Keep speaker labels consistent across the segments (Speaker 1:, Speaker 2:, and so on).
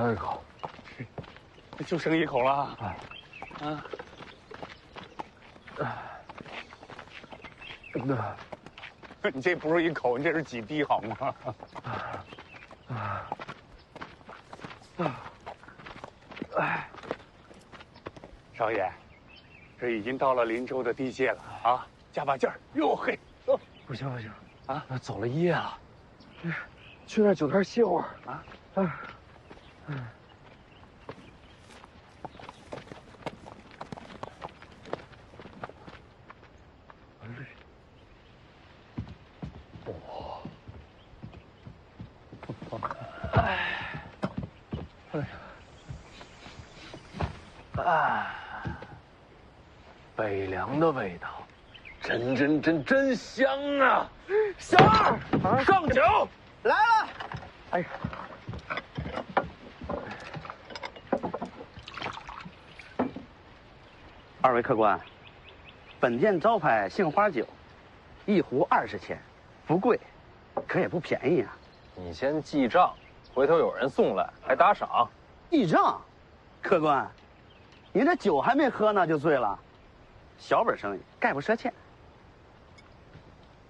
Speaker 1: 还有一口，
Speaker 2: 就剩一口了。啊，你这不是一口，你这是几滴好吗？少爷，这已经到了林州的地界了啊，加把劲儿！哟嘿，走！
Speaker 1: 不行不行啊，走了一夜了，去那酒摊歇会儿啊。北凉的味道，真香啊！
Speaker 3: 小二，上酒来了。
Speaker 1: 哎呀，
Speaker 4: 二位客官，本店招牌杏花酒，一壶20钱，不贵，可也不便宜啊。
Speaker 1: 你先记账，回头有人送来还打赏。
Speaker 4: 记账，客官，您这酒还没喝呢就醉了，小本生意，概不赊欠。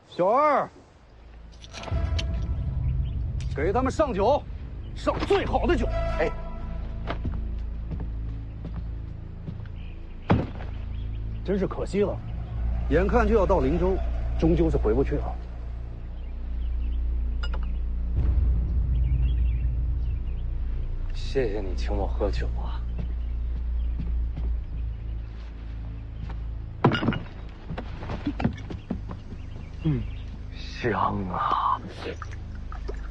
Speaker 1: 小二，给他们上酒，上最好的酒。哎，真是可惜了，眼看就要到林州，终究是回不去了。谢谢你请我喝酒啊。香啊！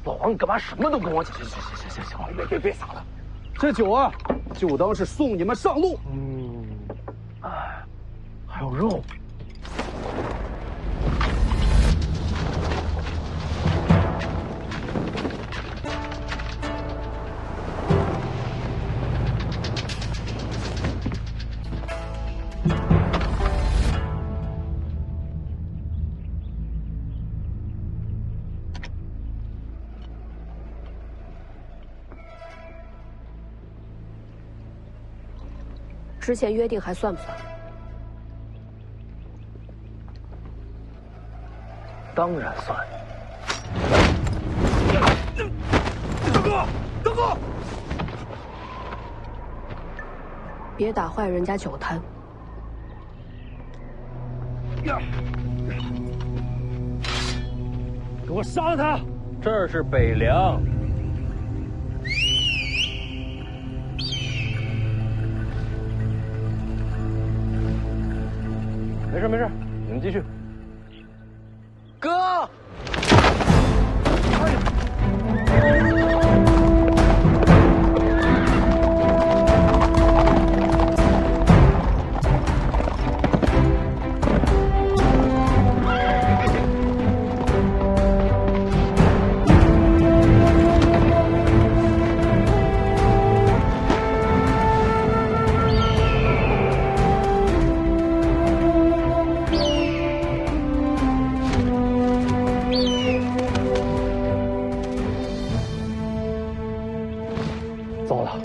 Speaker 1: 老王，你干嘛什么都跟我讲？行，别撒了。这酒啊，就当是送你们上路。还有肉。
Speaker 5: 之前约定还算不算？
Speaker 1: 当然算。大哥！
Speaker 5: 别打坏人家酒摊。
Speaker 1: 给我杀了他！这是北凉。没事，你们继续。哥，糟了，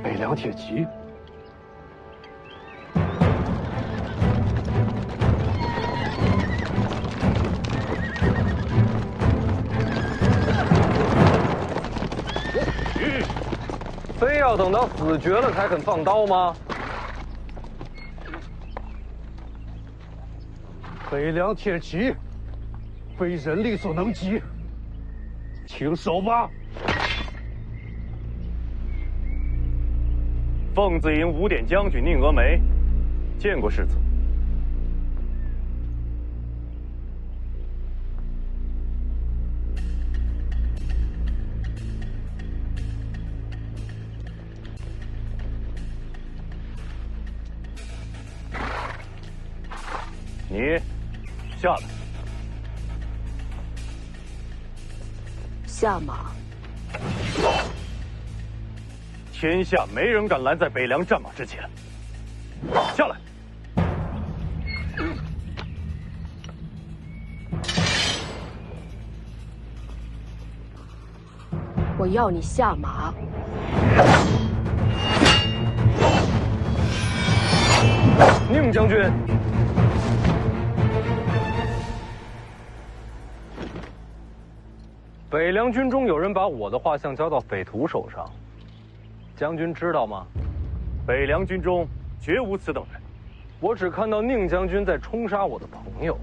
Speaker 1: 北凉铁骑。非要等到死绝了才肯放刀吗？北凉铁骑，非人力所能及，请守吧。
Speaker 6: 凤子营5点将军宁峨眉，见过世子。你下来。
Speaker 5: 下马。
Speaker 6: 天下没人敢拦在北凉战马之前。下来。
Speaker 5: 我要你下马。
Speaker 6: 宁将军，北凉军中有人把我的画像交到匪徒手上，将军知道吗？北凉军中绝无此等人，我只看到宁将军在冲杀我的朋友。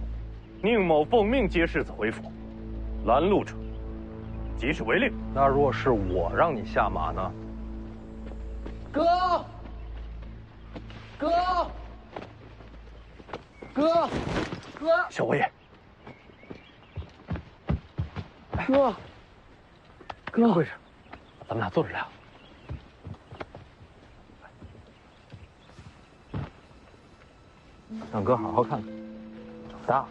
Speaker 6: 宁某奉命接世子回府，拦路者即是违令。那若是我让你下马呢？
Speaker 1: 哥，哥，哥，哥，
Speaker 6: 小王爷，
Speaker 1: 哥，
Speaker 6: 怎么回事？咱们俩坐着聊。让哥好好看看，长大了。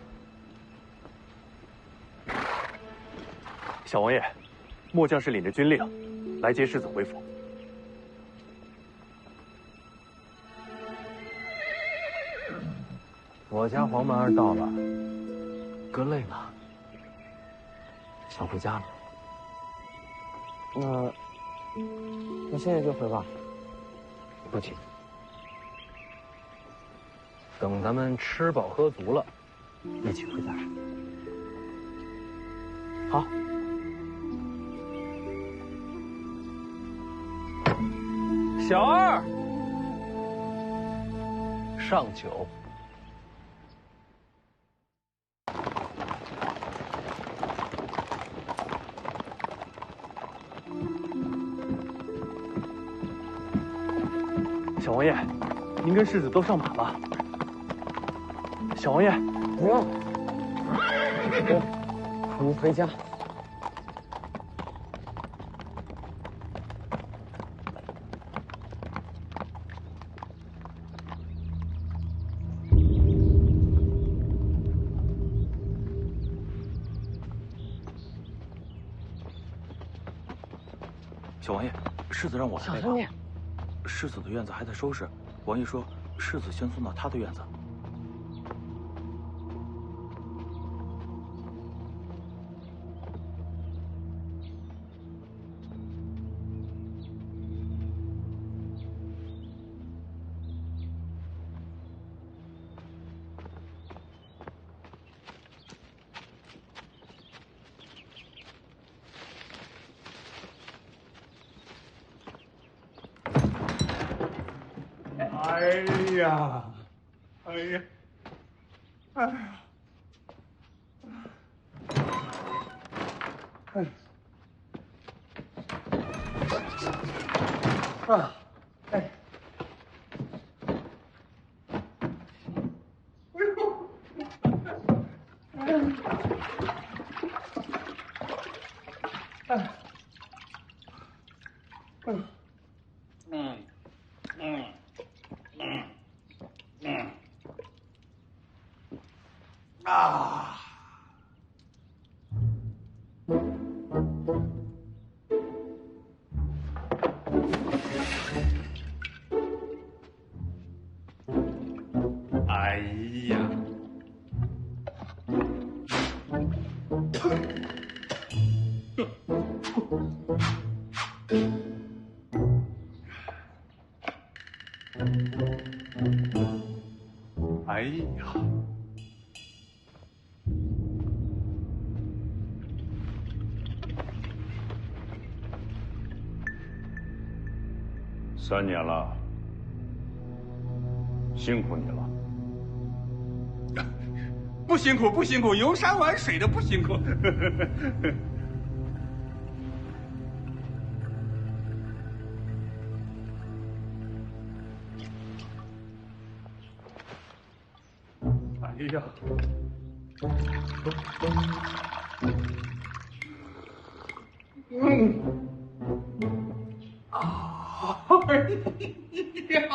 Speaker 6: 小王爷，末将是领着军令来接世子回府。我家黄蛮儿到了，哥累了，想回家了。
Speaker 3: 那现在就回吧。
Speaker 6: 不急，等咱们吃饱喝足了，一起回家。
Speaker 3: 好。
Speaker 6: 小二，上酒。小王爷，您跟世子都上马了。小王爷，
Speaker 3: 不用，哥，我们回家。
Speaker 1: 小王爷，世子让我来陪
Speaker 3: 小声点。
Speaker 1: 世子的院子还在收拾，王爷说世子先送到他的院子。
Speaker 2: 哎呀，哎呀，哎呀，哎，啊，哎，哎呦，哎，啊！哎呀！哎呀！3年了，辛苦你了。
Speaker 7: 不辛苦，不辛苦，游山玩水的不辛苦。
Speaker 2: 哎呀！
Speaker 7: 哎呀！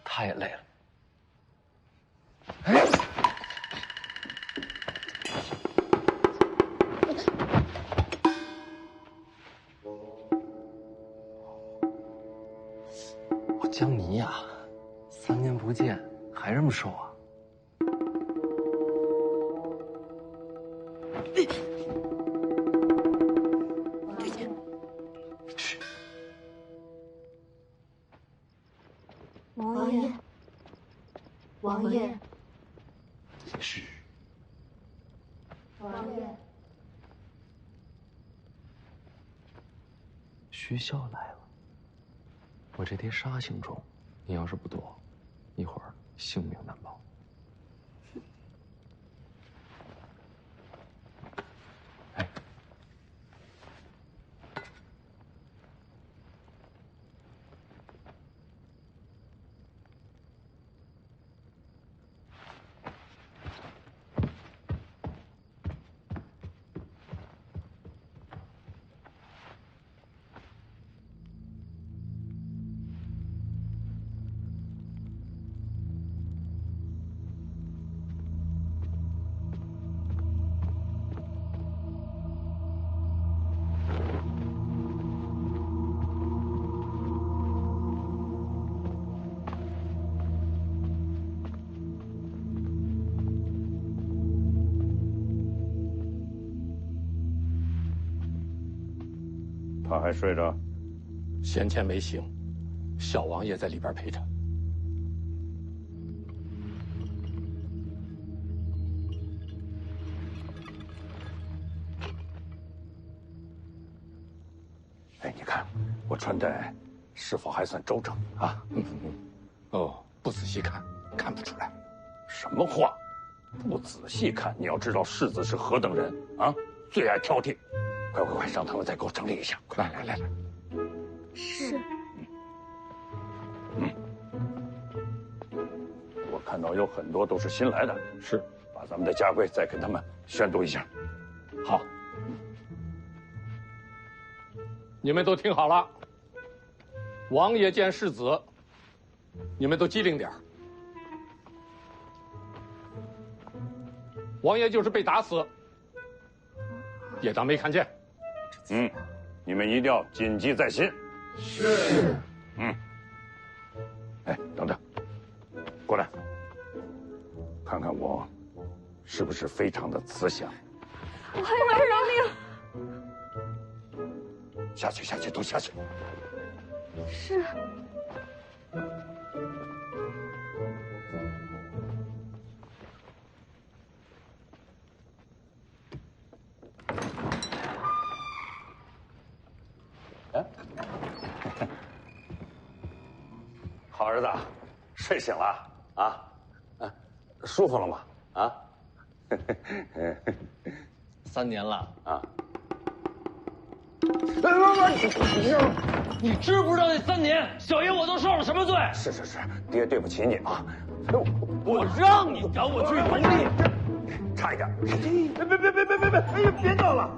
Speaker 6: 他也累了。我江泥呀，3年不见还这么瘦啊？
Speaker 8: 王爷，王爷，
Speaker 6: 嘘，
Speaker 8: 王爷，
Speaker 6: 徐骁来了。我这叠沙行中，你要是不躲，一会儿性命难保。哎，
Speaker 2: 他还睡着？
Speaker 1: 先前没醒，小王爷在里边陪着。
Speaker 2: 哎，你看我穿戴是否还算周正啊？
Speaker 1: 哦，不仔细看，看不出来。
Speaker 2: 什么话？不仔细看，你要知道世子是何等人啊，最爱挑剔。快快快，让他们再给我整理一下！快来来来来。
Speaker 8: 是。
Speaker 2: 我看到有很多都是新来的，是，把咱们的家规再跟他们宣读一下。
Speaker 1: 好，你们都听好了。王爷见世子，你们都机灵点儿。王爷就是被打死，也当没看见。
Speaker 2: 你们一定要谨记在心。
Speaker 1: 是。
Speaker 2: 哎，等等，过来，看看我是不是非常的慈祥。
Speaker 8: 我还饶命。
Speaker 2: 下去，下去，都下去。
Speaker 8: 是。
Speaker 2: 好儿子，睡醒了啊？舒服了吗？啊
Speaker 6: ？3年了
Speaker 2: 啊！
Speaker 6: 你知不知道那3年，小爷我都受了什么罪？
Speaker 2: 是，爹对不起你啊！
Speaker 6: 我让你赶我去农历，
Speaker 2: 差一点。
Speaker 3: 别！哎呀，别闹了！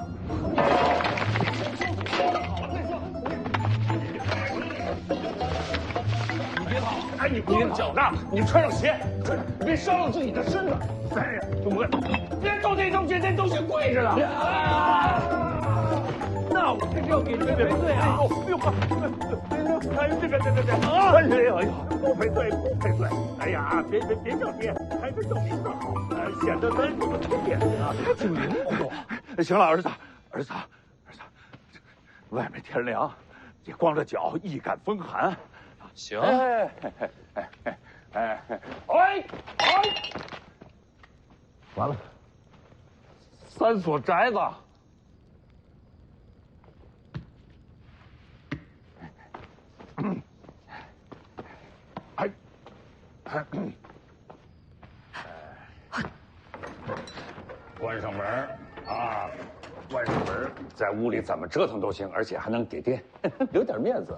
Speaker 2: 别跑！哎，你光脚呢，你穿上鞋，别伤了自己的身子。哎呀，我别动这东西，这东西贵着呢。
Speaker 3: 那我这是要给您赔罪啊！哎呦，这啊！哎呦，不赔罪，不赔罪！哎呀，别叫爹，还是叫名字好，显得咱有尊严啊！
Speaker 2: 挺灵活。行了，儿子，外面天凉，你光着脚易感风寒。
Speaker 6: 行。
Speaker 2: 完了，3所宅子。关上门啊！关上门，在屋里怎么折腾都行，而且还能给爹留点面子。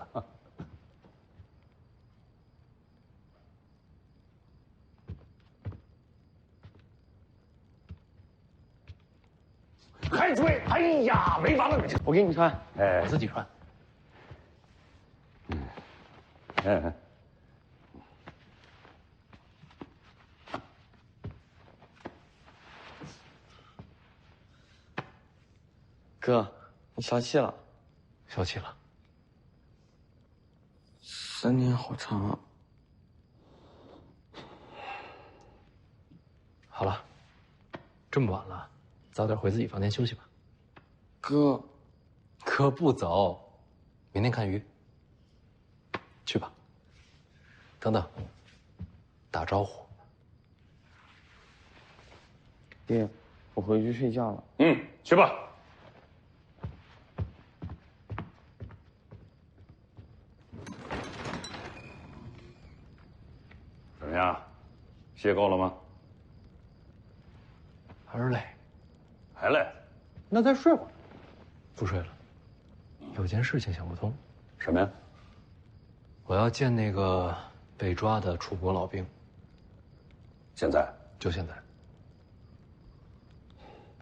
Speaker 2: 还追？哎呀，没法了！
Speaker 4: 我给你穿，
Speaker 2: 哎，
Speaker 6: 我自己穿。
Speaker 2: 嗯。
Speaker 9: 哥，你消气了？
Speaker 6: 消气了。
Speaker 9: 3年好长啊。
Speaker 6: 好了，这么晚了，早点回自己房间休息吧。
Speaker 9: 哥，
Speaker 6: 哥不走，明天看鱼。去吧。等等，打招呼。
Speaker 9: 爹，我回去睡觉了。
Speaker 2: 嗯，去吧。怎么样，歇够了吗？
Speaker 6: 还是累。
Speaker 2: 还累？那再睡会儿。
Speaker 6: 不睡了，有件事情想不通。
Speaker 2: 什么呀？
Speaker 6: 我要见那个被抓的楚国老兵。
Speaker 2: 现在？
Speaker 6: 就现在。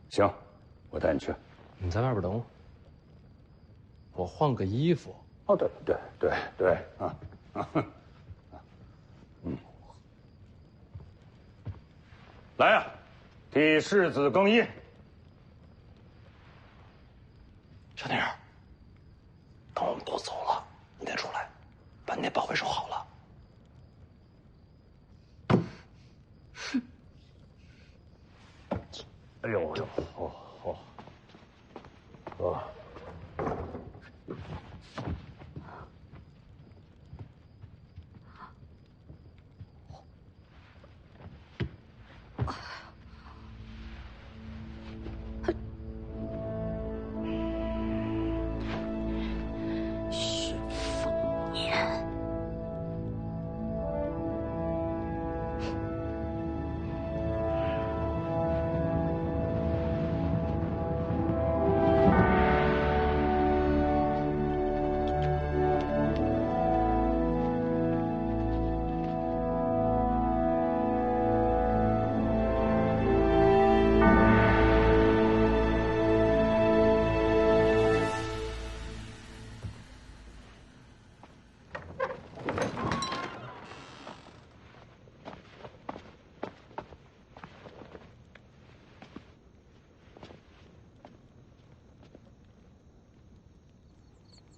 Speaker 2: 行，我带你去。
Speaker 6: 你在外边等我。我换个衣服。
Speaker 2: 哦，对啊。嗯。来呀，替世子更衣。
Speaker 6: 小宁儿，等我们都走了，你再出来，把你那宝贝收好了。
Speaker 2: 哎呦，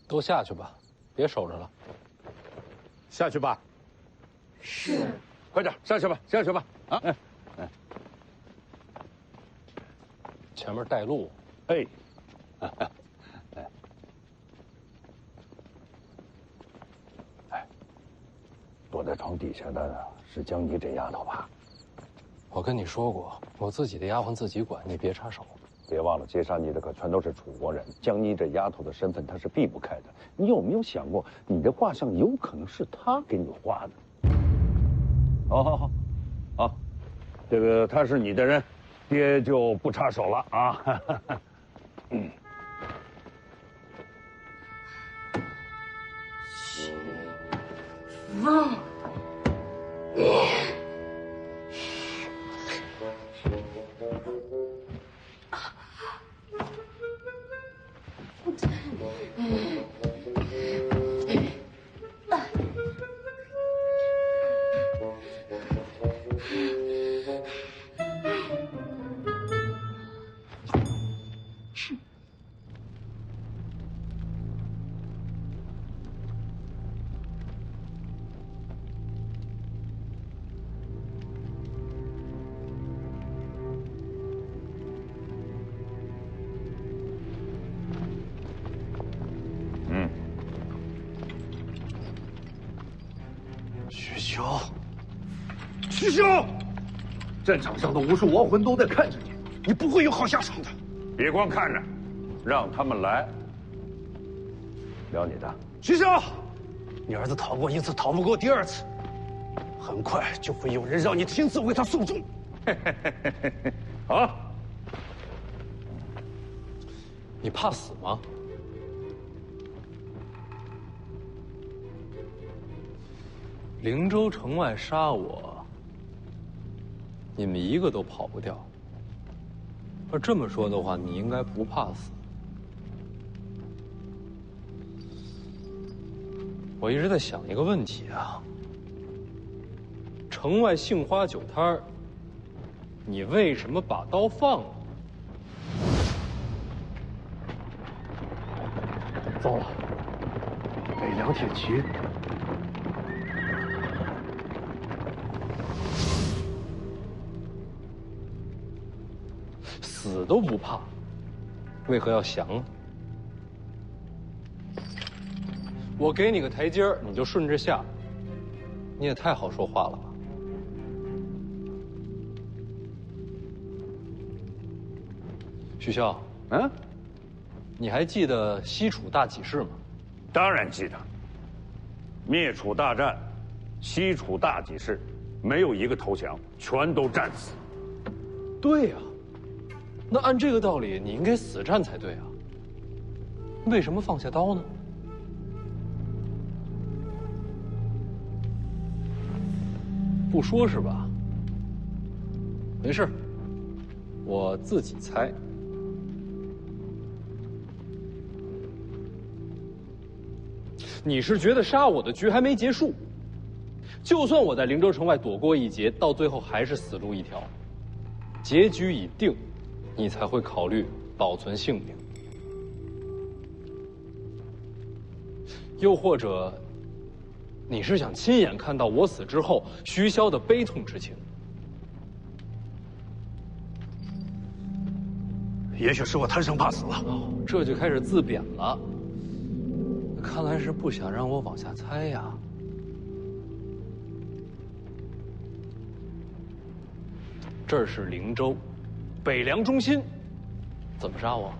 Speaker 6: 都下去吧，别守着了。
Speaker 2: 下去吧。
Speaker 8: 是。
Speaker 2: 快点下去吧，下去吧。啊，
Speaker 6: 前面带路。
Speaker 2: 哎，躲在床底下的是江妮这丫头吧？
Speaker 6: 我跟你说过，我自己的丫鬟自己管，你别插手。
Speaker 2: 别忘了，接杀你的可全都是楚国人。江妮这丫头的身份，她是避不开的。你有没有想过，你的画像有可能是她给你画的？好，这个他是你的人，爹就不插手了啊。嗯。
Speaker 1: 师兄，战场上的无数亡魂都在看着你，你不会有好下场的。
Speaker 2: 别光看着，让他们来。聊你的。
Speaker 1: 师兄，你儿子逃过一次，逃不过第二次，很快就会有人让你亲自为他送终。
Speaker 2: 好。
Speaker 6: 你怕死吗？灵州城外杀我，你们一个都跑不掉。要这么说的话，你应该不怕死。我一直在想一个问题啊。城外杏花酒摊儿，你为什么把刀放了？
Speaker 1: 糟了，北凉铁骑。
Speaker 6: 死都不怕，为何要降呢？我给你个台阶儿，你就顺着下，你也太好说话了吧？徐骁，你还记得西楚大起事吗？
Speaker 2: 当然记得。灭楚大战，西楚大起事，没有一个投降，全都战死。
Speaker 6: 对呀，那按这个道理，你应该死战才对啊。为什么放下刀呢？不说是吧？没事，我自己猜。你是觉得杀我的局还没结束？就算我在灵州城外躲过一劫，到最后还是死路一条，结局已定，你才会考虑保存性命。又或者，你是想亲眼看到我死之后徐骁的悲痛之情？
Speaker 1: 也许是我贪生怕死了。
Speaker 6: 哦，这就开始自贬了。看来是不想让我往下猜呀。这是灵州，北凉中心，怎么杀我？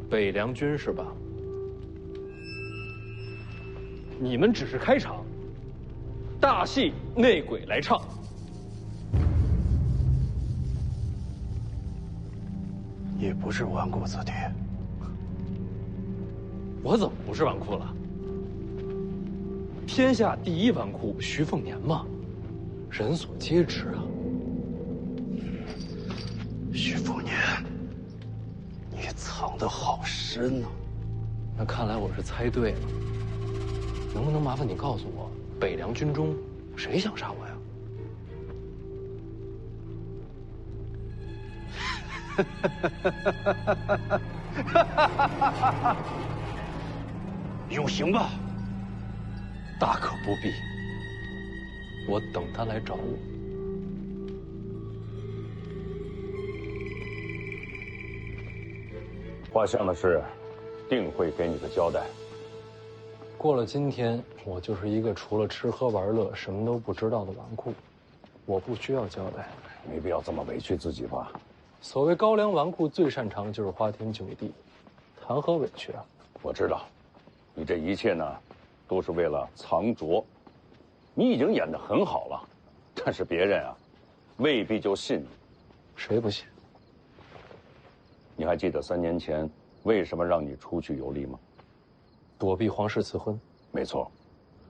Speaker 6: 北凉军是吧？你们只是开场，大戏内鬼来唱。
Speaker 1: 你不是纨绔子弟，
Speaker 6: 我怎么不是纨绔了？天下第一纨绔徐凤年嘛，人所皆知啊。
Speaker 1: 徐凤年，你藏得好深啊！
Speaker 6: 那看来我是猜对了。能不能麻烦你告诉我，北凉军中谁想杀我呀？
Speaker 1: 有刑吧？
Speaker 6: 大可不必，我等他来找我。
Speaker 2: 画像的事，定会给你个交代。
Speaker 6: 过了今天，我就是一个除了吃喝玩乐什么都不知道的纨绔，我不需要交代。
Speaker 2: 没必要这么委屈自己吧？
Speaker 6: 所谓高粱纨绔，最擅长的就是花天酒地，谈何委屈啊？
Speaker 2: 我知道，你这一切呢，都是为了藏拙。你已经演得很好了，但是别人啊，未必就信你。
Speaker 6: 谁不信？
Speaker 2: 你还记得3年前为什么让你出去游历吗？
Speaker 6: 躲避皇室赐婚。
Speaker 2: 没错，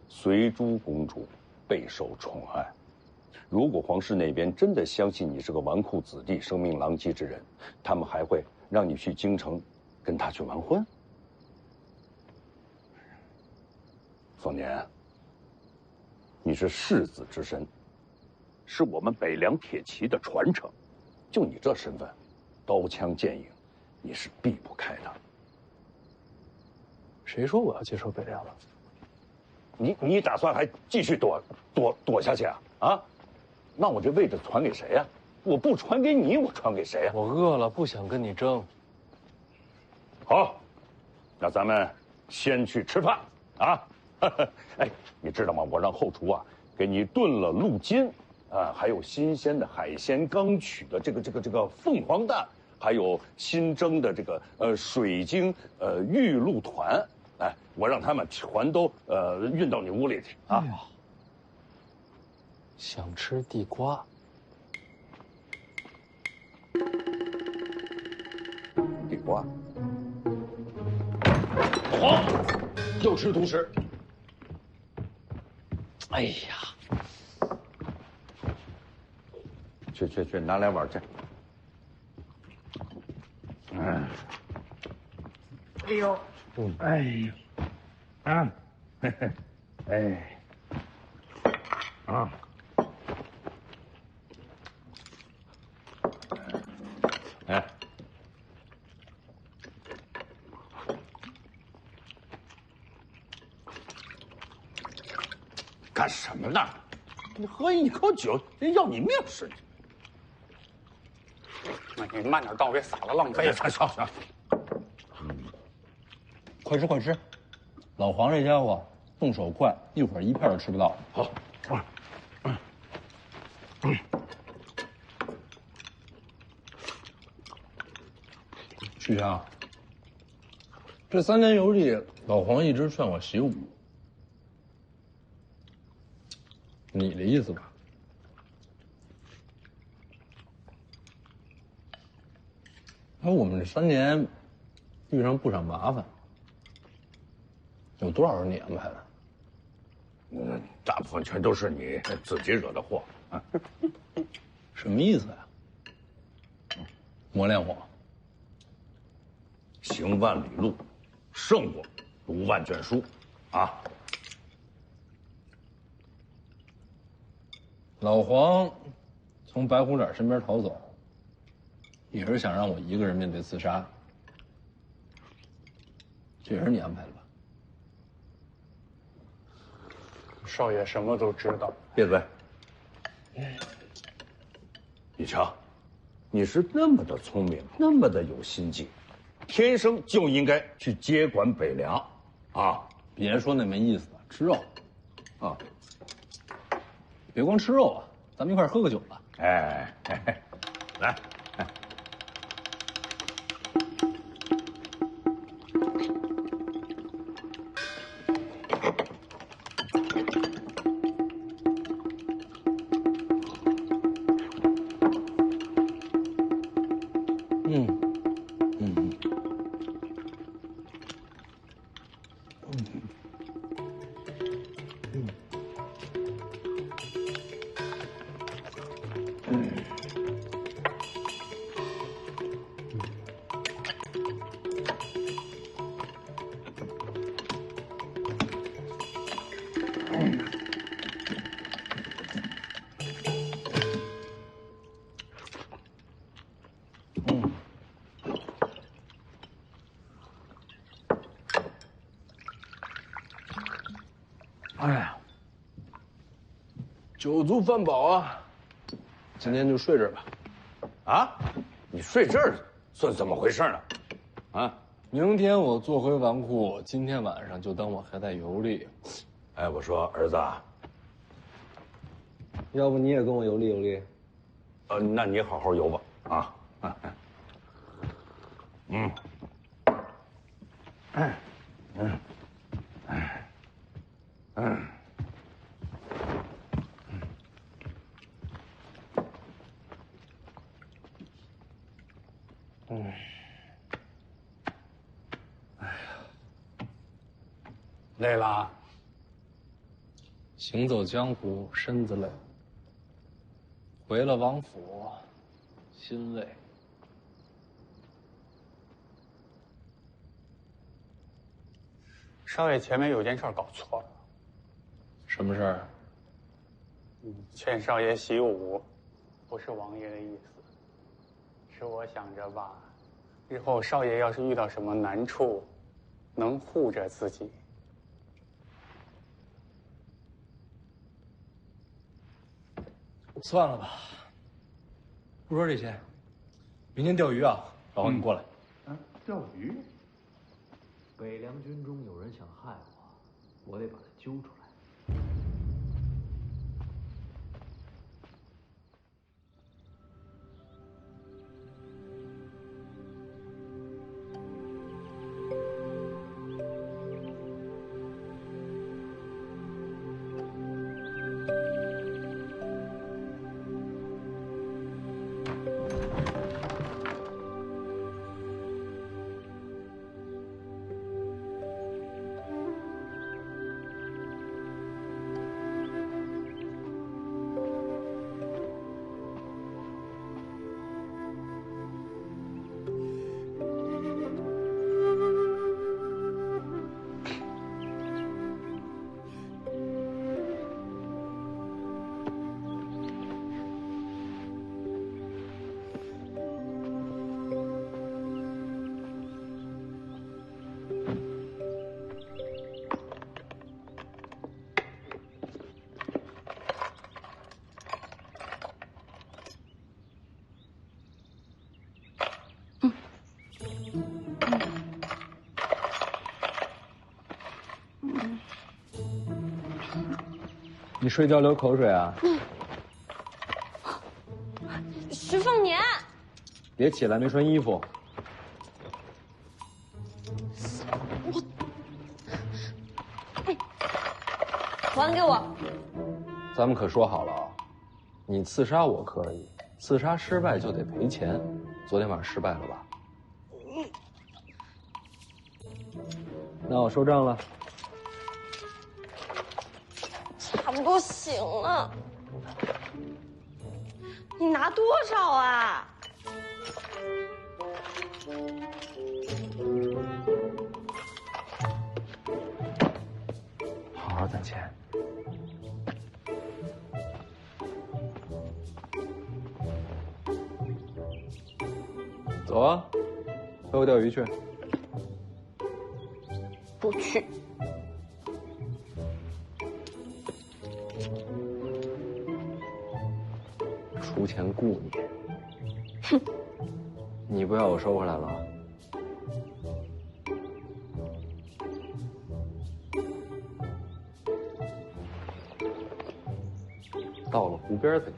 Speaker 2: 随珠公主备受宠爱。如果皇室那边真的相信你是个纨绔子弟、声名狼藉之人，他们还会让你去京城跟他去完婚？凤年，你是世子之身，是我们北凉铁骑的传承。就你这身份，刀枪剑影，你是避不开的。
Speaker 6: 谁说我要接受北凉了？
Speaker 2: 你打算还继续躲下去啊？啊？那我这位置传给谁呀？我不传给你，我传给谁呀？
Speaker 6: 我饿了，不想跟你争。
Speaker 2: 好，那咱们先去吃饭啊！哎，你知道吗？我让后厨啊给你炖了鹿筋，啊，还有新鲜的海鲜刚取的这个凤凰蛋，还有新蒸的这个水晶玉露团，哎，我让他们全都运到你屋里去啊！
Speaker 6: 哎想吃地瓜。
Speaker 2: 地瓜。
Speaker 6: 黄，又吃独食。哎呀，
Speaker 2: 去，拿2碗去。
Speaker 3: 哎呦，哎呦，啊，嘿嘿，哎，啊，
Speaker 2: 哎，干什么呢？你喝一口酒，人要你命似的。
Speaker 7: 你慢点倒，别洒了，浪费。
Speaker 2: 行。
Speaker 6: 快吃快吃，老黄这家伙动手快，一会儿一片都吃不到。
Speaker 2: 好，
Speaker 6: 许强，这3年游历，老黄一直劝我习武，你的意思吧？哎，我们这3年遇上不少麻烦，有多少是你安排的？
Speaker 2: 大部分全都是你自己惹的祸。
Speaker 6: 什么意思呀？磨练我。
Speaker 2: 行万里路，胜过读万卷书，啊！
Speaker 6: 老黄从白虎脸身边逃走，也是想让我一个人面对刺杀。这也是你安排的吧？
Speaker 7: 少爷什么都知道。
Speaker 2: 闭嘴！宇强，你是那么的聪明，那么的有心计，天生就应该去接管北凉，啊！
Speaker 6: 别说那没意思的，吃肉，啊，别光吃肉啊，咱们一块儿喝个酒吧。
Speaker 2: 哎，来，
Speaker 6: 哎呀，酒足饭饱啊，今天就睡这儿吧。
Speaker 2: 啊，你睡这儿算怎么回事呢？啊，
Speaker 6: 明天我坐回王库，今天晚上就当我还在游历。
Speaker 2: 哎，我说儿子，
Speaker 6: 要不你也跟我游历游历？
Speaker 2: 那你好好游吧，啊，
Speaker 7: 累了，
Speaker 6: 行走江湖，身子累；回了王府，心累。
Speaker 7: 少爷前面有件事搞错了。
Speaker 6: 什么事儿？
Speaker 7: 劝少爷习武，不是王爷的意思，是我想着吧，日后少爷要是遇到什么难处，能护着自己。
Speaker 6: 算了吧，不说这些。明天钓鱼啊，老黄你过来。
Speaker 2: 钓鱼？
Speaker 1: 北凉军中有人想害我，我得把他揪出来。
Speaker 6: 你睡觉流口水啊？
Speaker 8: 徐凤年，
Speaker 6: 别起来，没穿衣服。
Speaker 8: 还给我！
Speaker 6: 咱们可说好了啊，你刺杀我可以，刺杀失败就得赔钱。昨天晚上失败了吧？那我收账了。
Speaker 8: 差不多行了。你拿多少啊？
Speaker 6: 好好攒钱。走啊，陪我钓鱼去。
Speaker 8: 不去。
Speaker 6: 出钱雇你。哼，你不要我收回来了。到了湖边跟你。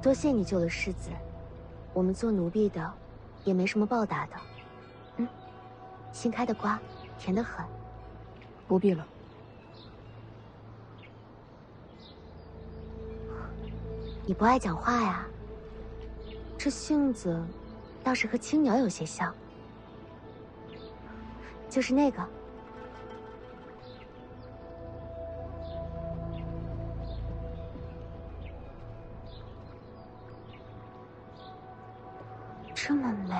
Speaker 10: 多谢你救了世子，我们做奴婢的，也没什么报答的。新开的瓜，甜得很。
Speaker 5: 不必了。
Speaker 10: 你不爱讲话呀？这性子，倒是和青鸟有些像。就是那个。这么美。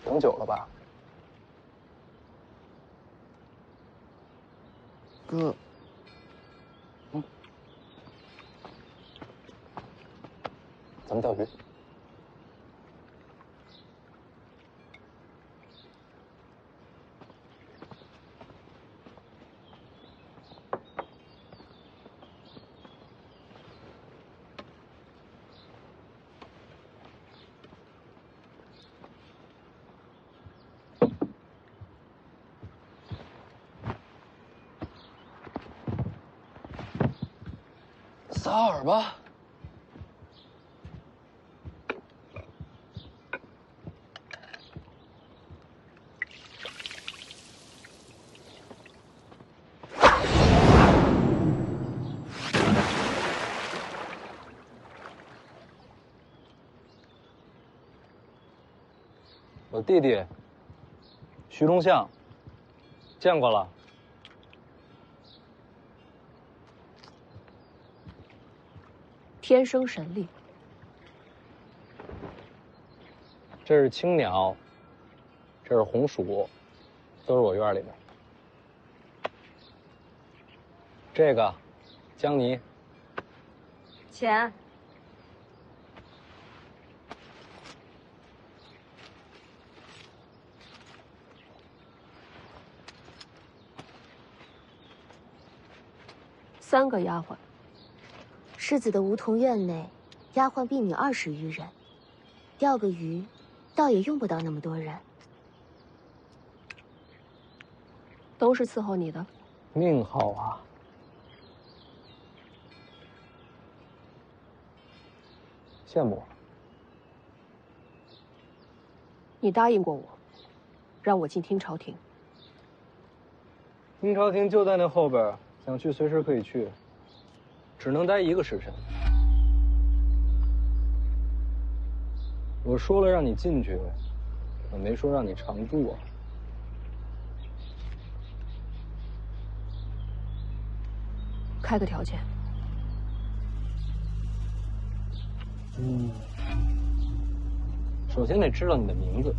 Speaker 1: 等久了吧？
Speaker 9: 哥，
Speaker 1: 咱们钓鱼。撒饵吧。
Speaker 6: 我弟弟徐龙象，见过了。
Speaker 5: 天生神力。
Speaker 6: 这是青鸟，这是红薯，都是我院里的。这个江泥，
Speaker 8: 钱。
Speaker 5: 3个丫鬟。
Speaker 10: 世子的梧桐院内，丫鬟婢女20余人，钓个鱼，倒也用不到那么多人。
Speaker 5: 都是伺候你的。
Speaker 6: 命好啊！羡慕我。
Speaker 5: 你答应过我，让我进听朝廷。
Speaker 6: 听朝廷就在那后边，想去随时可以去，只能待1个时辰。我说了让你进去，我没说让你常住啊。
Speaker 5: 开个条件。
Speaker 6: 首先得知道你的名字。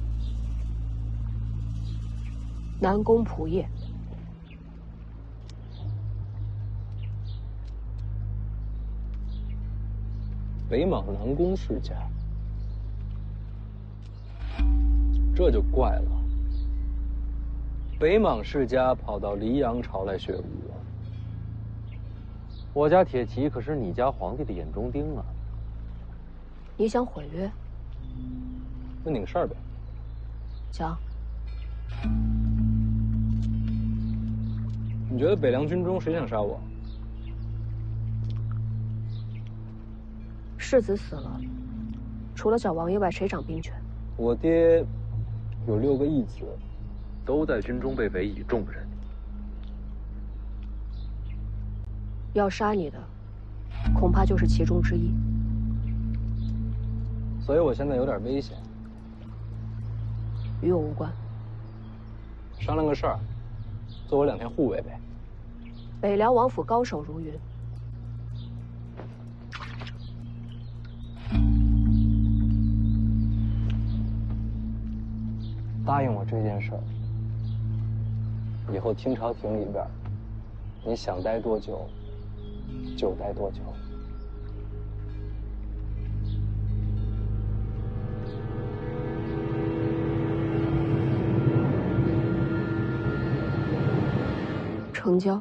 Speaker 5: 南宫仆夜。
Speaker 6: 北莽南宫世家，这就怪了。北莽世家跑到黎阳朝来学武，我家铁骑可是你家皇帝的眼中钉啊！
Speaker 5: 你想毁约？
Speaker 6: 那拧事儿呗。
Speaker 5: 讲。
Speaker 6: 你觉得北凉军中谁想杀我？
Speaker 5: 世子死了，除了小王爷外，谁掌兵权？
Speaker 6: 我爹有6个义子，都在军中被委以重任。
Speaker 5: 要杀你的，恐怕就是其中之一。
Speaker 6: 所以我现在有点危险。
Speaker 5: 与我无关。
Speaker 6: 商量个事儿，做我2天护卫呗。
Speaker 5: 北凉王府高手如云。
Speaker 6: 答应我这件事儿，以后听朝廷里边，你想待多久，就待多久。
Speaker 5: 成交。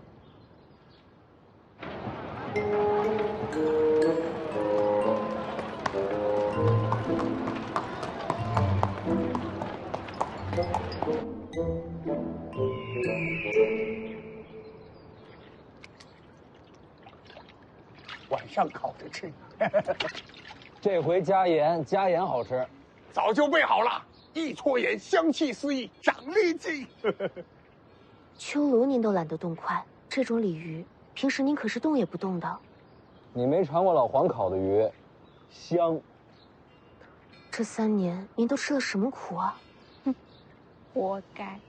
Speaker 3: 晚上烤着吃。
Speaker 6: 这回加盐，加盐好吃。
Speaker 3: 早就备好了，一撮盐，香气四溢，长力气。
Speaker 10: 秋炉您都懒得动筷，这种鲤鱼，平时您可是动也不动的。
Speaker 6: 你没尝过老黄烤的鱼，香。
Speaker 10: 这3年您都吃了什么苦啊？哼，
Speaker 8: 活该。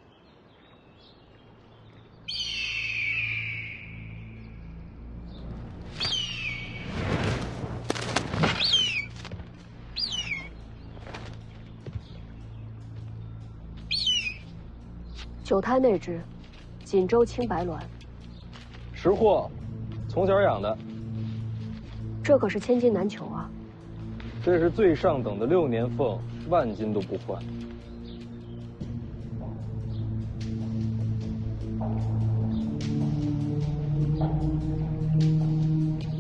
Speaker 5: 9胎内只，锦州青白卵。
Speaker 6: 识货，从小养的。
Speaker 5: 这可是千金难求啊！
Speaker 6: 这是最上等的6年凤，万金都不换。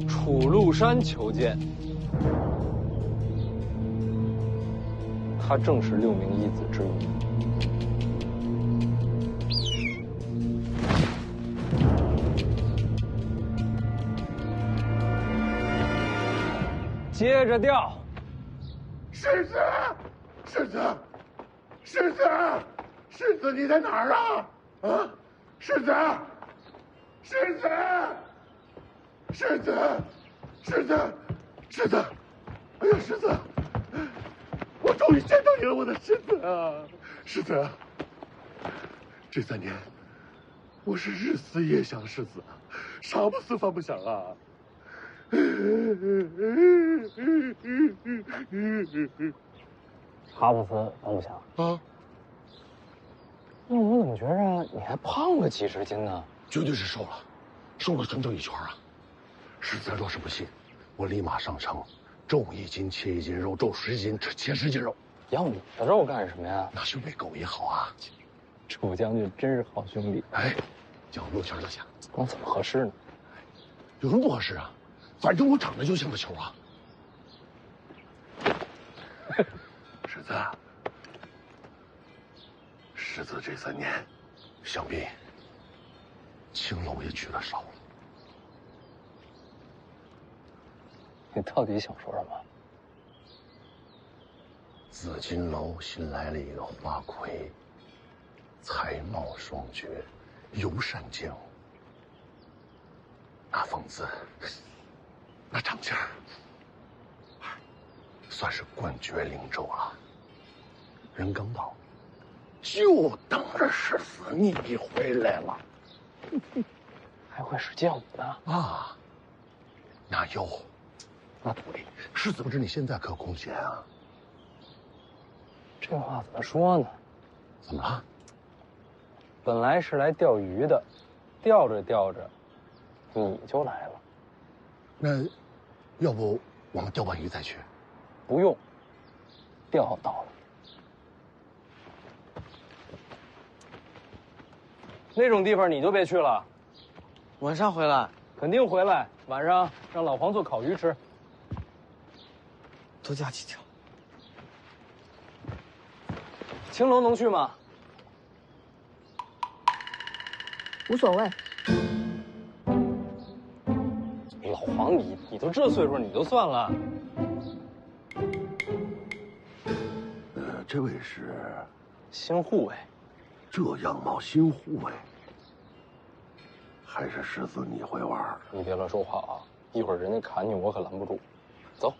Speaker 6: 楚禄山求见，他正是6名义子之一。接着钓。
Speaker 3: 世子，世子，世子，世子，你在哪儿啊？啊，世子，世子，世子，世子，世子，哎呀，世子，我终于见到你了，我的世子啊！世子，这3年，我是日思夜想世子，啥不思饭不想啊！
Speaker 6: 茶不思饭不想
Speaker 3: 啊？
Speaker 6: 那我怎么觉着你还胖了几十斤呢？
Speaker 3: 绝对是瘦了，瘦了整整1圈啊！世子若是不信，我立马上称，皱1斤切1斤肉，皱10斤切10斤肉。
Speaker 6: 要你的肉干什么呀？
Speaker 3: 那兄妹狗也好啊。
Speaker 6: 楚将军真是好兄弟。
Speaker 3: 哎，叫我6圈就行。
Speaker 6: 光怎么合适呢？
Speaker 3: 有什么不合适啊？反正我长得就像个球啊。世子，世子这3年，想必青楼也娶了少了。
Speaker 6: 你到底想说什么？
Speaker 3: 紫金楼新来了一个花魁，才貌双绝，尤善江。那风姿，那长相，算是冠绝灵州了。人刚到，就等着世子你回来了。
Speaker 6: 还会使剑舞呢？
Speaker 3: 啊，那有，那对，世子不知你现在可空闲啊？
Speaker 6: 这话怎么说呢？
Speaker 3: 怎么了？
Speaker 6: 本来是来钓鱼的，钓着钓着，你就来了。
Speaker 3: 那，要不我们钓完鱼再去？
Speaker 6: 不用，钓到了。那种地方你就别去了。
Speaker 9: 晚上回来，
Speaker 6: 肯定回来。晚上让老黄做烤鱼吃。
Speaker 9: 多加几条。
Speaker 6: 青楼能去吗？
Speaker 5: 无所谓。
Speaker 6: 老黄，你都这岁数，你就算了。
Speaker 3: 这位是
Speaker 6: 新护卫。
Speaker 3: 这样貌新护卫，还是世子你会玩？
Speaker 6: 你别乱说话啊！一会儿人家砍你，我可拦不住。走。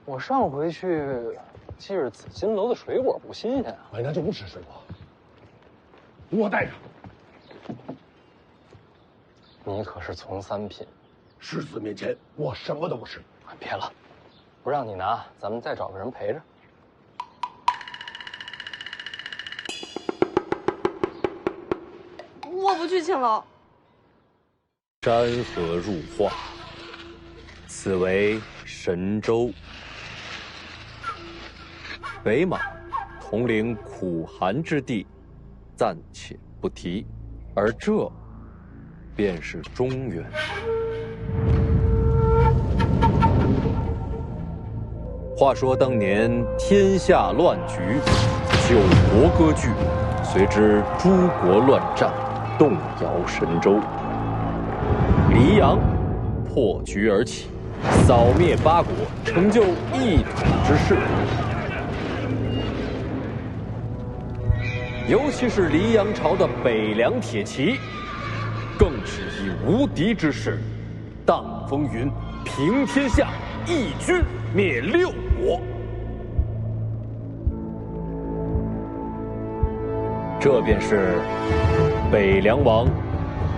Speaker 6: 我上回去，记着紫金楼的水果不新鲜啊。
Speaker 3: 哎，那就不吃水果。我带上。
Speaker 6: 你可是从3品，
Speaker 3: 世子面前我什么都不是。
Speaker 6: 别了，不让你拿，咱们再找个人陪着。
Speaker 8: 我不去青楼。
Speaker 11: 山河入画，此为神州。北马，统领苦寒之地，暂且不提，而这，便是中原。话说当年天下乱局，9国割据，随之诸国乱战，动摇神州。黎阳破局而起，扫灭8国，成就一统之势。尤其是黎阳朝的北凉铁骑，更是以无敌之势，荡风云，平天下，一军灭6国。这便是北凉王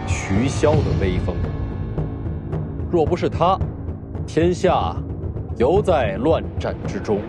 Speaker 11: 徐骁的威风。若不是他，天下犹在乱战之中。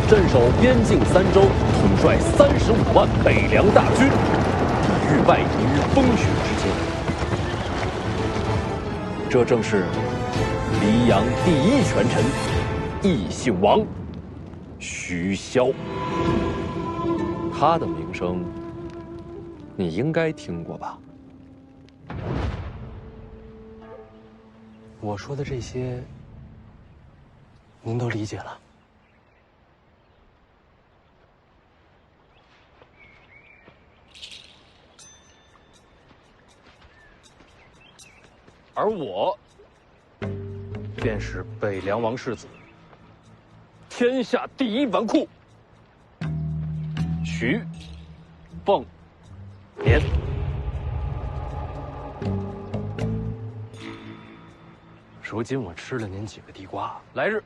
Speaker 11: 镇守边境3州，统帅35万北凉大军，以御败敌于风雪之间。这正是黎阳第一权臣异姓王徐骁。他的名声你应该听过吧？
Speaker 6: 我说的这些，您都理解了。而我，便是北凉王世子，天下第一纨绔徐凤年。如今我吃了您几个地瓜，来日，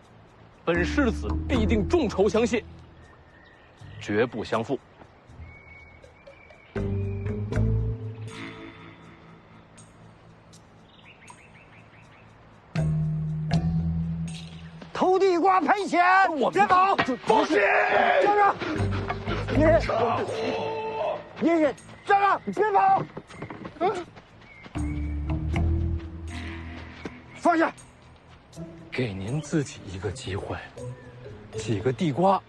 Speaker 6: 本世子必定重酬相谢，绝不相负。
Speaker 12: 偷地瓜赔钱，别跑！
Speaker 3: 放心，
Speaker 12: 站着！一人，一人，站着！别跑！放下！
Speaker 6: 给您自己一个机会，几个地瓜，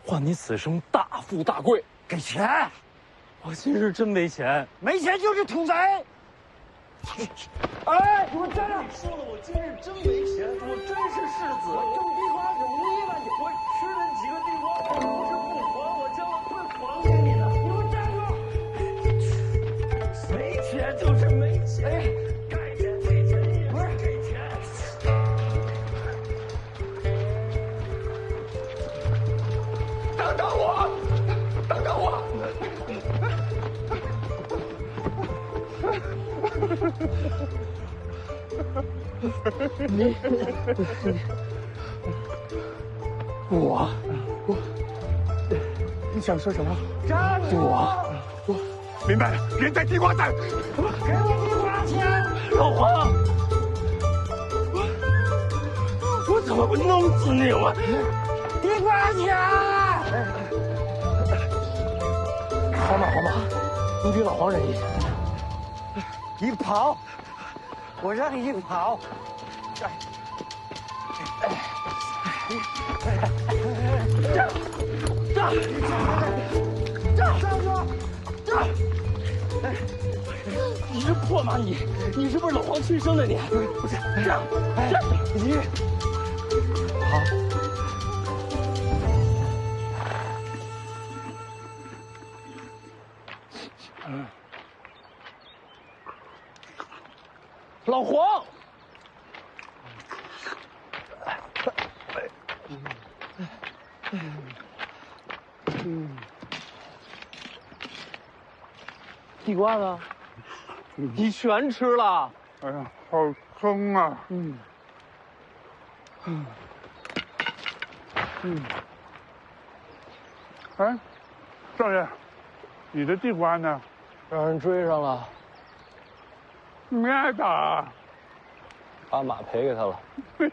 Speaker 6: 换你此生大富大贵。
Speaker 12: 给钱！
Speaker 6: 我今日真没钱，
Speaker 12: 没钱就是土贼！哎，给我站着！
Speaker 6: 说了，我今日真没钱，我真是世子。
Speaker 12: 种地瓜是无意吧？
Speaker 6: 我吃了几个地瓜，我不是不还，我将来会还给你的。
Speaker 12: 给我站
Speaker 6: 住！没钱就是没钱，该钱给钱也不是给钱。
Speaker 3: 等等我，等等我。
Speaker 12: 你想说什么？站住！
Speaker 3: 我明白了，人在地瓜蛋。
Speaker 12: 给我地瓜钱！
Speaker 6: 老黄，我怎么不弄死你了？
Speaker 12: 地瓜钱！
Speaker 6: 好马，好马，你比老黄仁义。
Speaker 12: 你跑！我让你跑！
Speaker 6: 你是破马，你是不是老黄亲生的你？不是，你好。老黄，地瓜呢？你全吃了？
Speaker 3: 哎呀，好撑啊！哎，少爷，你的地瓜呢？
Speaker 6: 让人追上了。
Speaker 3: 没挨打，
Speaker 6: 把马赔给他了。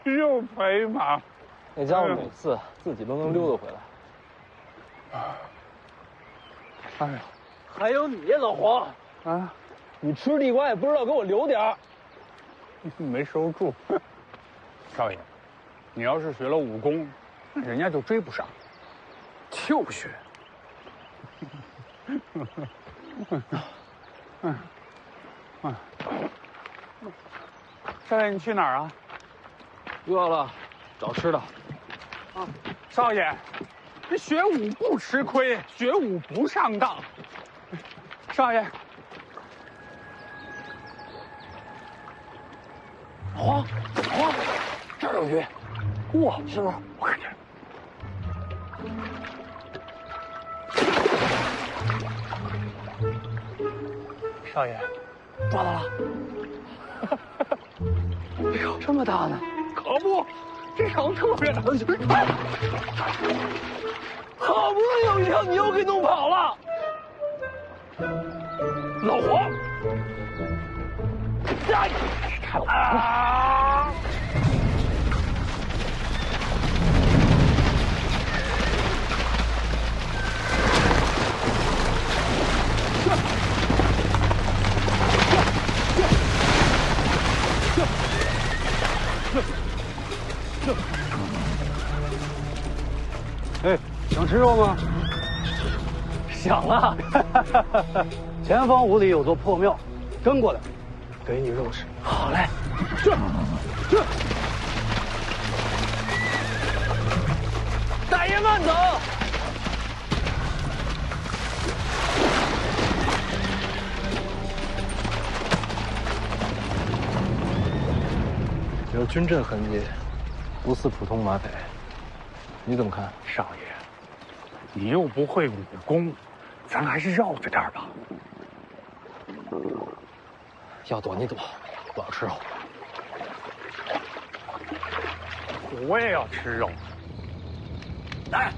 Speaker 3: 又赔马，
Speaker 6: 那家伙每次自己都能溜达回来。
Speaker 3: 哎呀，
Speaker 6: 还有你，老黄
Speaker 3: 啊，
Speaker 6: 你吃地瓜也不知道给我留点儿。
Speaker 3: 没收住。少爷，你要是学了武功，那人家就追不上。
Speaker 6: 就学。
Speaker 3: 少爷，你去哪儿啊？
Speaker 6: 饿了，找吃的。
Speaker 3: 啊，少爷，这学武不吃亏，学武不上当。少爷，
Speaker 6: 黄，这儿有鱼，哇，是不是？我看见。
Speaker 3: 少爷，
Speaker 6: 抓到了！哎呦，这么大呢！
Speaker 3: 可不，这场特别大。
Speaker 6: 好不容易有一条，你又给弄跑了。老黄，啊！
Speaker 1: 哎，想吃肉吗？
Speaker 6: 想啊！
Speaker 1: 前方5里有座破庙，跟过来，给你肉吃。
Speaker 6: 好嘞，
Speaker 1: 去。
Speaker 6: 大爷慢走。有军阵痕迹，不似普通马匪。你怎么看，
Speaker 3: 少爷？你又不会武功，咱还是绕着点吧。
Speaker 6: 要躲你躲，我要吃肉。
Speaker 3: 我也要吃肉。来，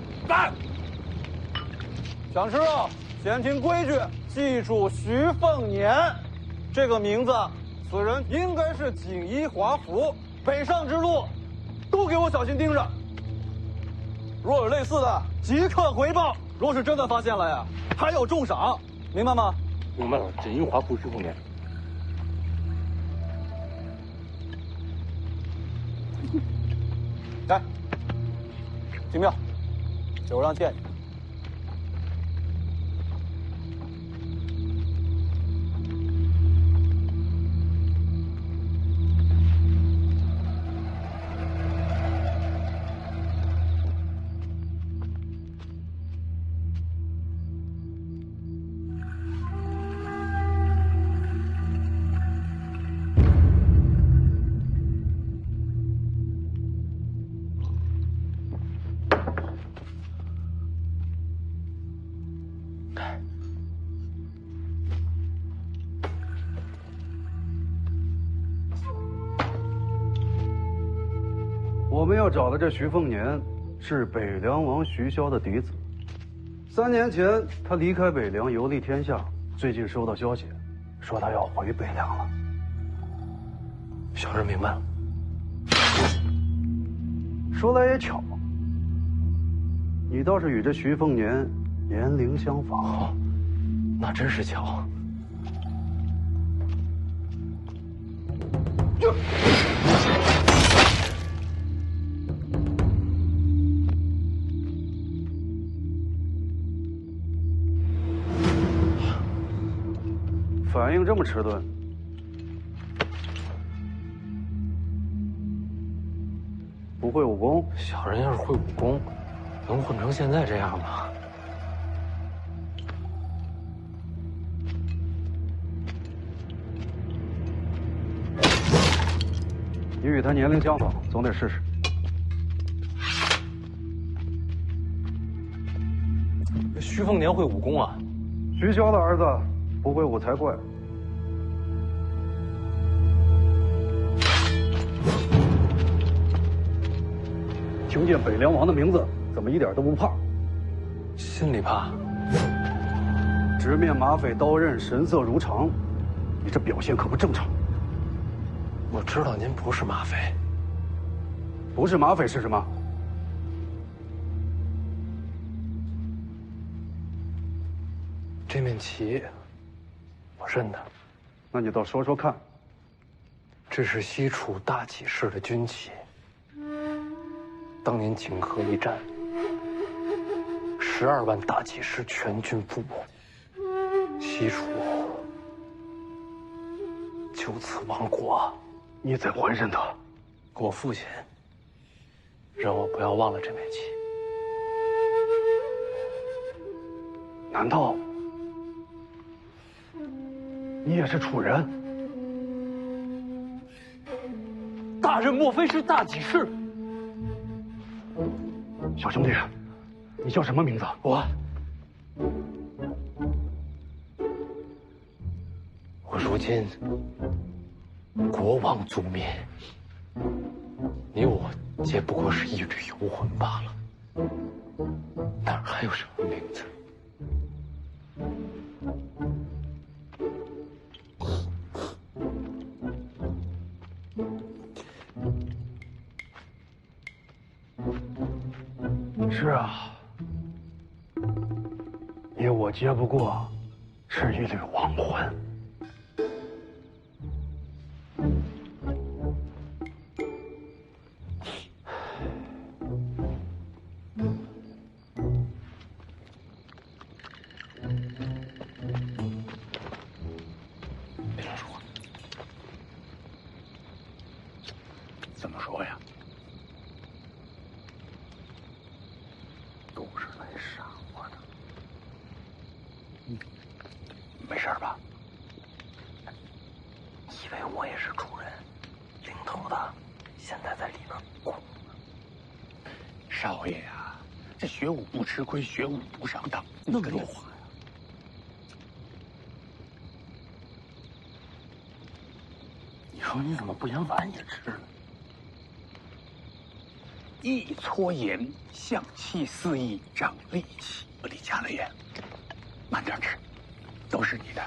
Speaker 1: 想吃肉，先听规矩，记住徐凤年这个名字。此人应该是锦衣华服，北上之路，都给我小心盯着。若有类似的，即刻回报。若是真的发现了呀，还有重赏，明白吗？
Speaker 3: 明白了，锦衣华服徐凤年。
Speaker 1: 来，进庙，酒让见你。我们要找的这徐凤年，是北凉王徐骁的嫡子。3年前，他离开北凉，游历天下。最近收到消息，说他要回北凉了。
Speaker 6: 小人明白了。
Speaker 1: 说来也巧，你倒是与这徐凤年年龄相仿。
Speaker 6: 哦，那真是巧。
Speaker 1: 反应这么迟钝，不会武功？
Speaker 6: 小人要是会武功，能混成现在这样吗？
Speaker 1: 你与他年龄相仿，总得试试。
Speaker 6: 徐凤年会武功啊？
Speaker 1: 徐骁的儿子不会武才怪。听见北凉王的名字，怎么一点都不怕？
Speaker 6: 心里怕。
Speaker 1: 直面马匪刀刃，神色如常，你这表现可不正常。
Speaker 6: 我知道您不是马匪。
Speaker 1: 不是马匪是什么？
Speaker 6: 这面旗，我认得。
Speaker 1: 那你倒说说看。
Speaker 6: 这是西楚大起士的军旗。当年锦河一战，12万大起士全军覆没，西楚就此亡国。
Speaker 1: 你怎会认得？
Speaker 6: 我父亲让我不要忘了这面旗。
Speaker 1: 难道你也是楚人？
Speaker 6: 大人莫非是大起士？
Speaker 1: 小兄弟，你叫什么名字？
Speaker 6: 我如今国亡族灭，你我皆不过是一缕游魂罢了，哪还有什么名字？
Speaker 1: 是啊，你我皆不过是一缕亡魂。
Speaker 3: 怎么说呀？都是来杀我的。没事吧？
Speaker 6: 以为我也是主人，领头的，现在在里边哭。
Speaker 3: 少爷呀，这学武不吃亏，学武不上当，那么多话呀。你说你怎么不嫌碗也吃了？一撮盐，象气四溢，长力气。我里加了盐，慢点吃，都是你的。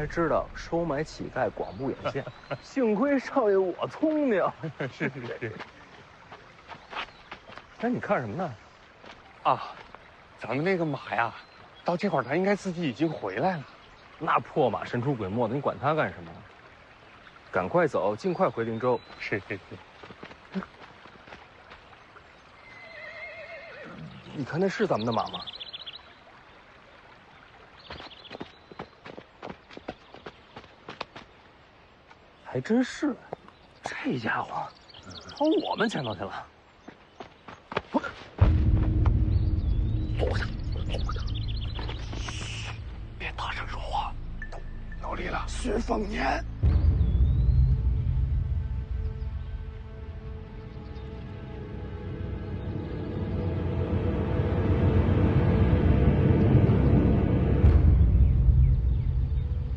Speaker 6: 知道收买乞丐，广布眼线，幸亏少爷我聪明。
Speaker 3: 是。
Speaker 6: 哎，你看什么呢？
Speaker 3: 啊，咱们那个马呀，到这会儿它应该自己已经回来了。
Speaker 6: 那破马神出鬼没的，你管它干什么？赶快走，尽快回灵州。
Speaker 3: 是。
Speaker 6: 你看那是咱们的马吗？还真是，这家伙跑我们前头去了。
Speaker 3: 坐下。别大声说话。到里了，薛凤年。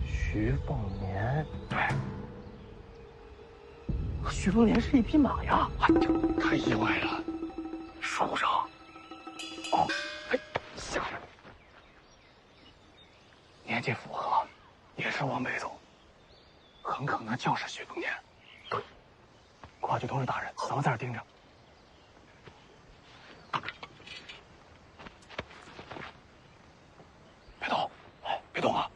Speaker 6: 徐凤年，对。徐凤年是一匹马呀！
Speaker 3: 哎呦，太意外了，树上。哦，嘿，下来。年纪符合，也是往北走，很可能就是徐凤年。对，快去通知大人，咱们在这盯着。别动，别动啊！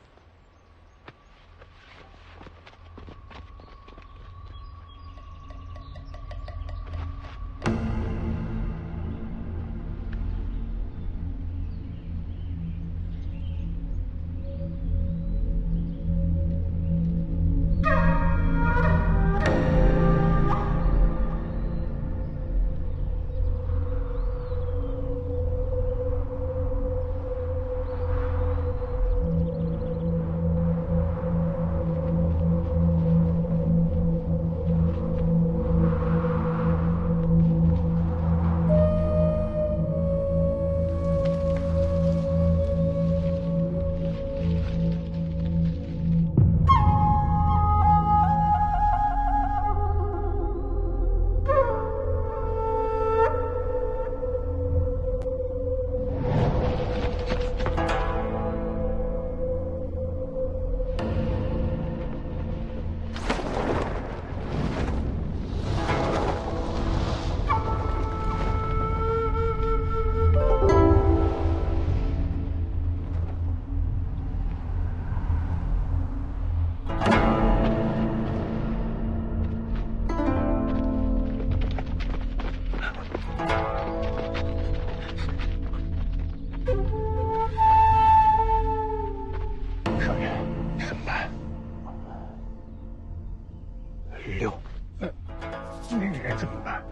Speaker 3: 那个人怎么办？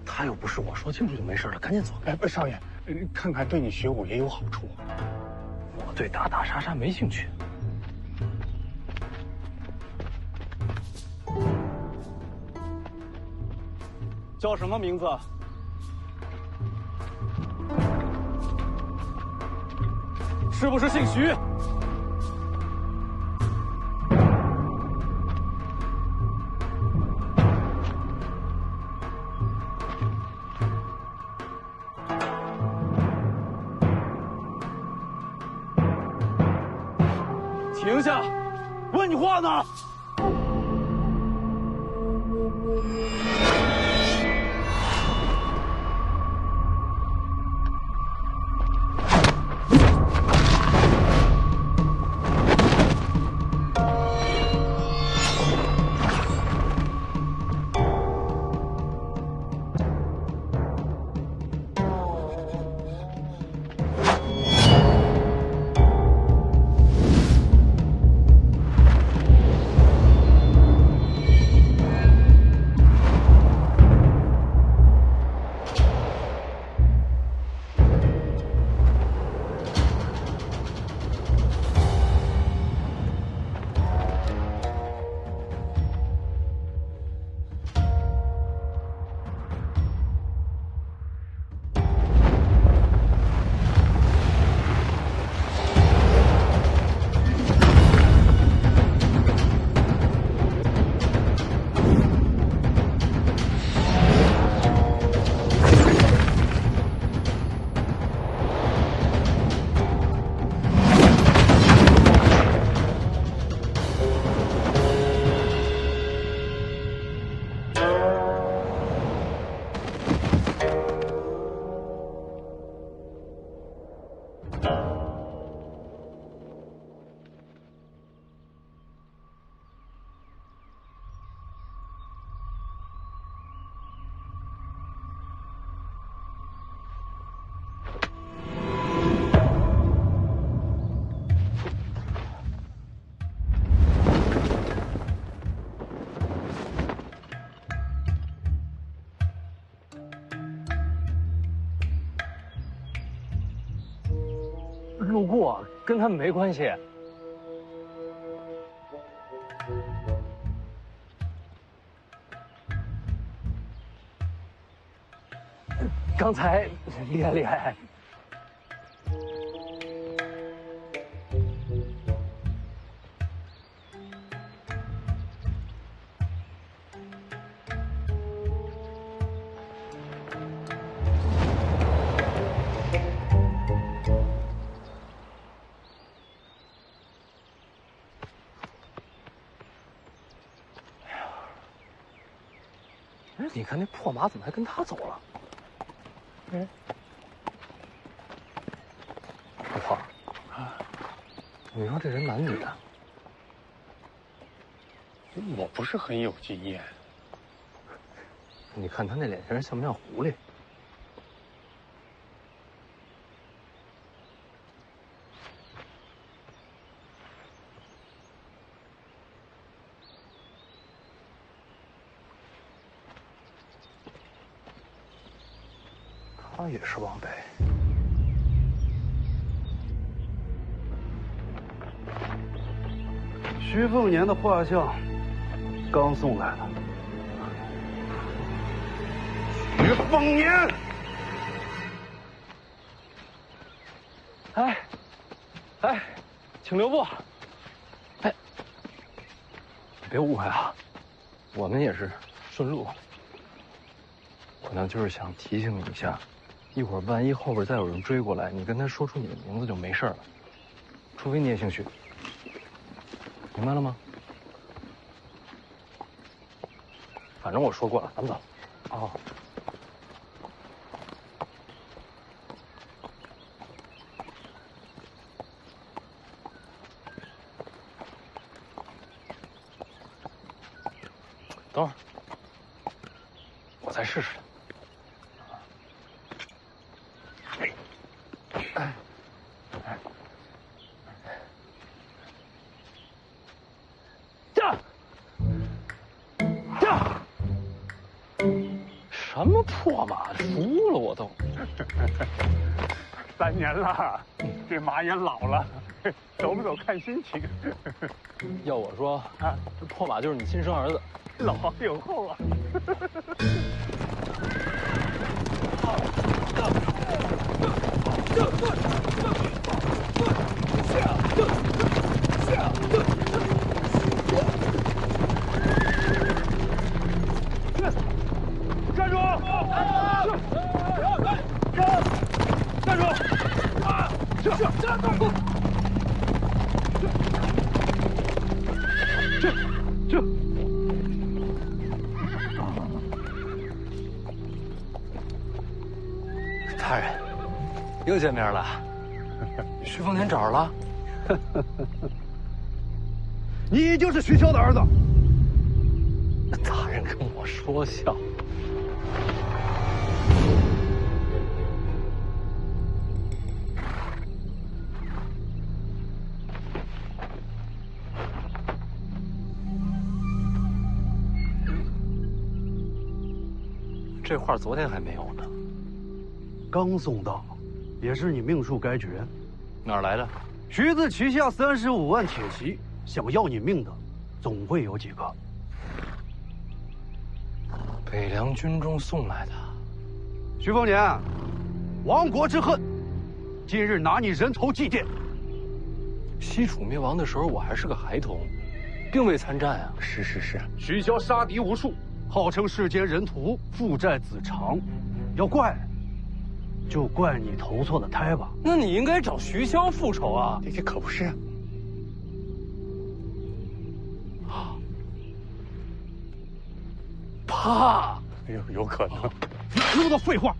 Speaker 6: 他又不是我，说清楚就没事了，赶紧走。
Speaker 3: 哎，少爷，看看对你学武也有好处。
Speaker 6: 我对打打杀杀没兴趣。
Speaker 1: 叫什么名字？是不是姓徐？停下！问你话呢！
Speaker 6: 路过，跟他们没关系。刚才厉害厉害。你看那破马怎么还跟他走了？嗯，老婆啊，你说这人男女的？
Speaker 7: 我不是很有经验。
Speaker 6: 你看他那脸型像不像狐狸？他也是往北。
Speaker 1: 徐凤年的画像刚送来的。
Speaker 3: 徐凤年，
Speaker 6: 哎，请留步。哎，别误会啊，我们也是顺路。我呢就是想提醒你一下。一会儿万一后边再有人追过来，你跟他说出你的名字就没事了，除非你也姓徐，明白了吗？反正我说过了，咱们走。哦。等会儿，我再试试。什么破马，输了我都。
Speaker 3: 3年了，这马也老了，走不走看心情。
Speaker 6: 要我说啊，这破马就是你亲生儿子，
Speaker 3: 老有后啊。站住！站住！
Speaker 6: 大人，又见面了。徐凤年找着了。
Speaker 12: 你就是徐骁的儿子。
Speaker 6: 大人跟我说笑。这画昨天还没有呢。
Speaker 12: 刚送到，也是你命数该绝。
Speaker 6: 哪儿来的？
Speaker 12: 徐子旗下35万铁骑，想要你命的，总会有几个。
Speaker 6: 北凉军中送来的。
Speaker 12: 徐凤年，亡国之恨，今日拿你人头祭奠。
Speaker 6: 西楚灭亡的时候，我还是个孩童，并未参战啊。
Speaker 4: 是。
Speaker 12: 徐骁杀敌无数，号称世间人屠，父债子偿。要怪，就怪你投错了胎吧。
Speaker 6: 那你应该找徐骁复仇啊！
Speaker 4: 这可不是啊。
Speaker 6: 怕？
Speaker 7: 有可能。
Speaker 12: 那么多废话！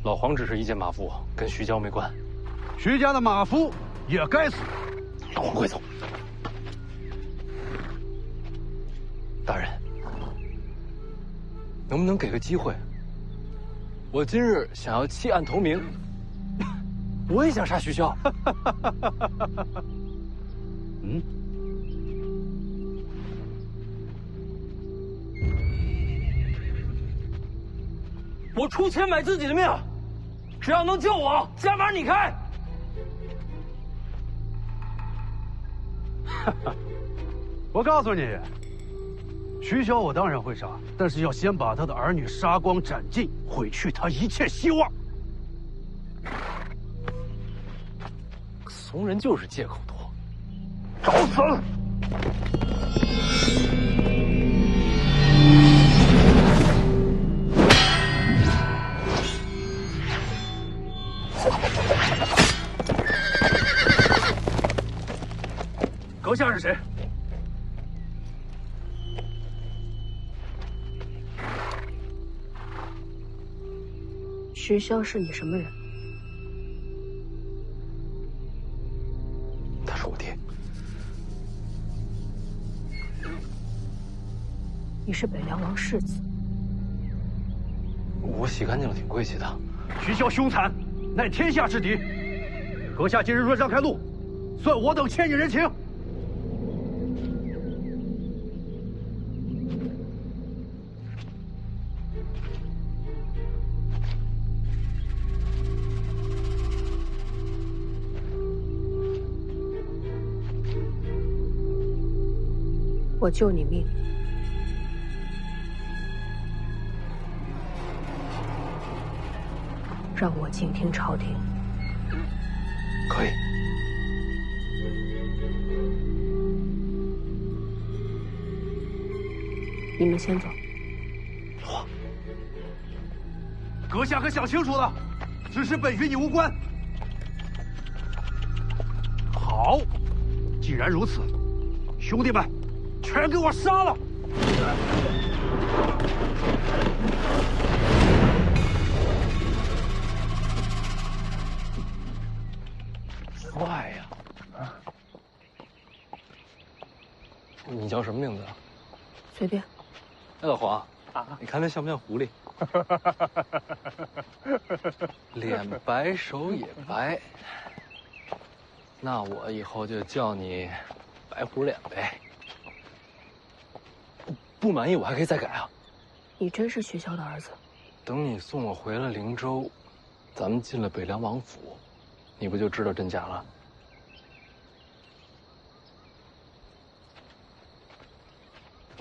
Speaker 6: 老黄只是一介马夫，跟徐骁没关。
Speaker 12: 徐家的马夫也该死。
Speaker 6: 老黄，快走！大人，能不能给个机会？我今日想要弃暗投明，我也想杀徐骁。
Speaker 12: 嗯。
Speaker 6: 我出钱买自己的命，只要能救我，价码你开。
Speaker 12: 我告诉你，徐骁我当然会杀，但是要先把他的儿女杀光斩尽，毁去他一切希望。
Speaker 6: 怂人就是借口多，
Speaker 3: 找死！
Speaker 12: 阁下是谁？
Speaker 5: 徐骁是你什么人？
Speaker 6: 他是我爹。
Speaker 5: 你是北凉王世子。
Speaker 6: 我洗干净了，挺贵气的。
Speaker 12: 徐骁凶残，乃天下之敌。阁下今日若让开路，算我等欠你人情。
Speaker 5: 我救你命，让我静听朝廷。
Speaker 6: 可以。
Speaker 5: 你们先走。
Speaker 12: 阁下可想清楚了，此事本与你无关。好，既然如此，兄弟们，全给我杀了！
Speaker 6: 帅呀！你叫什么名字啊？
Speaker 5: 随便。
Speaker 6: 哎，老黄啊，你看他像不像狐狸？脸白手也白，那我以后就叫你白虎脸呗。不满意我还可以再改啊。
Speaker 5: 你真是徐骁的儿子？
Speaker 6: 等你送我回了灵州，咱们进了北凉王府，你不就知道真假了？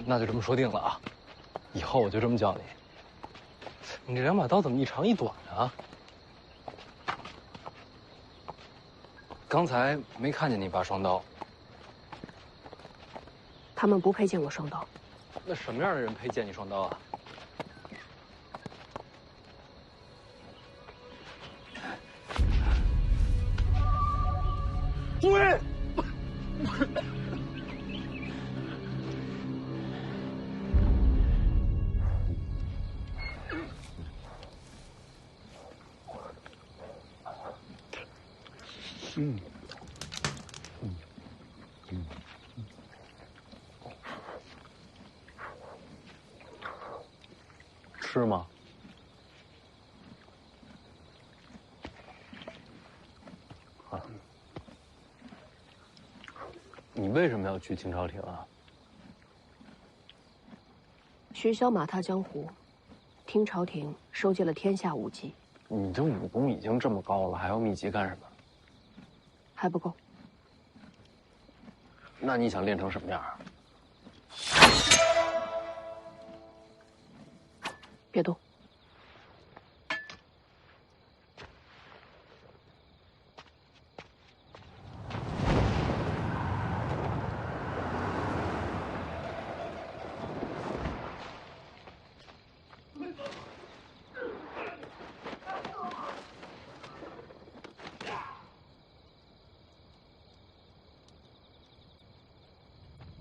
Speaker 6: 那就这么说定了啊，以后我就这么叫你。你这两把刀怎么一长一短啊？刚才没看见你拔双刀。
Speaker 5: 他们不配见我双刀。
Speaker 6: 那什么样的人配见你双刀啊？
Speaker 3: 诸位，
Speaker 6: 吃吗？啊，你为什么要去清朝廷啊？
Speaker 5: 徐骁马踏江湖，听朝廷收集了天下武技。
Speaker 6: 你这武功已经这么高了，还要秘籍干什么？
Speaker 5: 还不够。
Speaker 6: 那你想练成什么样啊？
Speaker 5: 别动。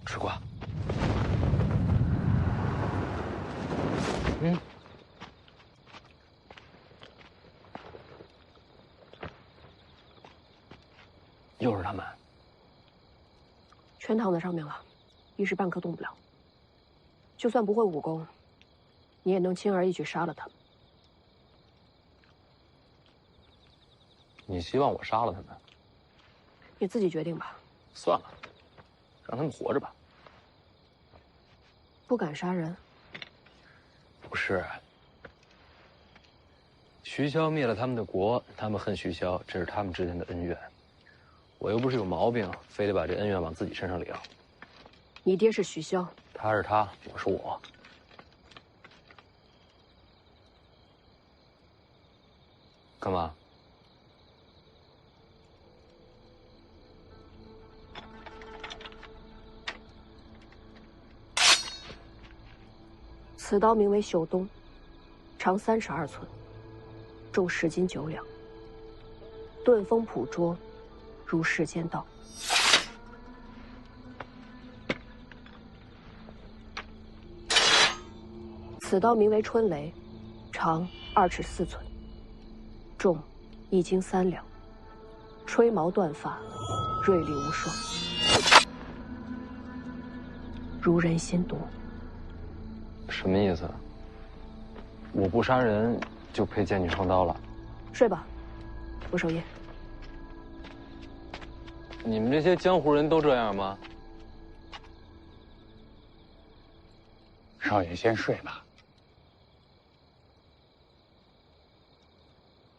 Speaker 6: 吃瓜。又是他们，
Speaker 5: 全躺在上面了，一时半刻动不了。就算不会武功，你也能轻而易举杀了他们。
Speaker 6: 你希望我杀了他们？
Speaker 5: 你自己决定吧。
Speaker 6: 算了，让他们活着吧。
Speaker 5: 不敢杀人？
Speaker 6: 不是。徐骁灭了他们的国，他们恨徐骁，这是他们之间的恩怨。我又不是有毛病，非得把这恩怨往自己身上领。
Speaker 5: 你爹是徐骁，
Speaker 6: 他是他，我是我。干嘛？
Speaker 5: 此刀名为秀东，长32寸，重10斤9两，钝锋朴拙，如世间道。此刀名为春雷，长2尺4寸，重1斤3两，吹毛断发，锐利无双，如人心毒。
Speaker 6: 什么意思？我不杀人就配见你双刀了？
Speaker 5: 睡吧，我守夜。
Speaker 6: 你们这些江湖人都这样吗？
Speaker 7: 少爷先睡吧。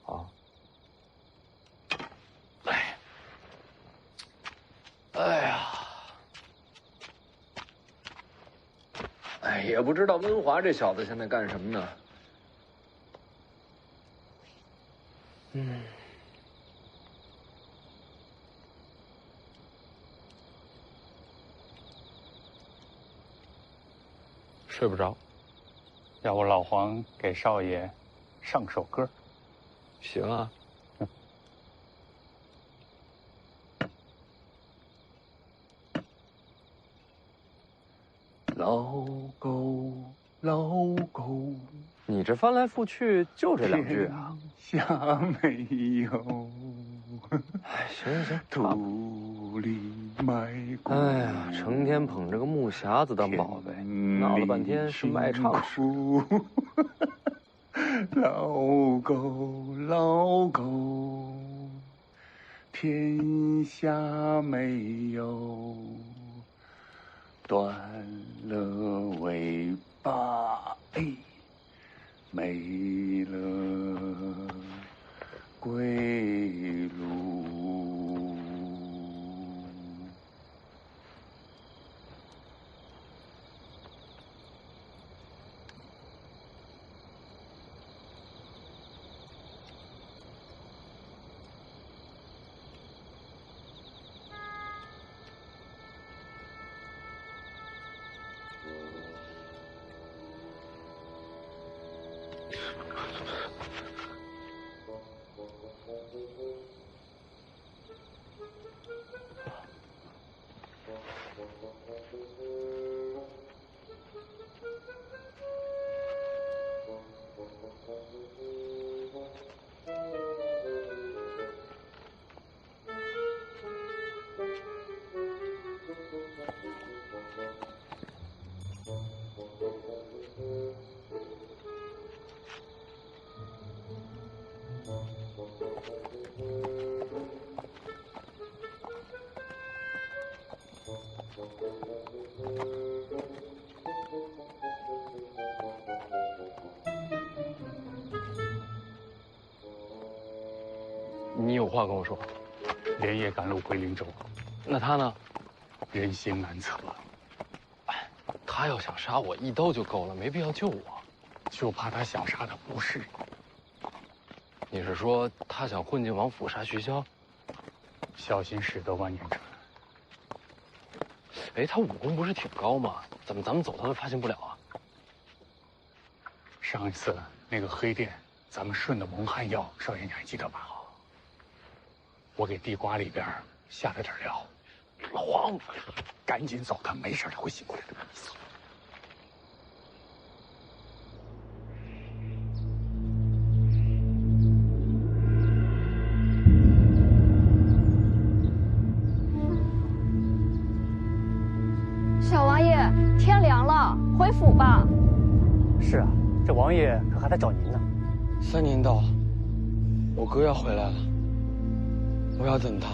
Speaker 6: 好。哎呀，也不知道温华这小子现在干什么呢？睡不着，
Speaker 7: 要不老黄给少爷上首歌？
Speaker 6: 行啊。
Speaker 2: 老狗，老狗，
Speaker 6: 你这翻来覆去就这2句啊？
Speaker 7: 下没有。
Speaker 6: 哎，行行，
Speaker 7: 土里埋骨。
Speaker 6: 哎呀，成天捧着个木匣子当宝贝，闹了半天是卖唱时。
Speaker 7: 老狗，老狗，天下没有断了尾巴，没了归路。
Speaker 6: 你有话跟我说。
Speaker 7: 连夜赶路回灵州。
Speaker 6: 那他呢？
Speaker 7: 人心难测。
Speaker 6: 他要想杀我，一刀就够了，没必要救我。
Speaker 7: 就怕他想杀的不是你。
Speaker 6: 你是说他想混进王府杀徐骁？
Speaker 7: 小心驶得万年船。
Speaker 6: 哎，他武功不是挺高吗？怎么咱们走他都发现不了啊？
Speaker 7: 上一次那个黑店，咱们顺的蒙汗药，少爷你还记得吧？我给地瓜里边下了点料。老王，赶紧走，他没事他会醒过来的。
Speaker 8: 小王爷，天凉了，回府吧。
Speaker 1: 是啊，这王爷可还在找您呢。
Speaker 9: 3年到，我哥要回来了，我要等他。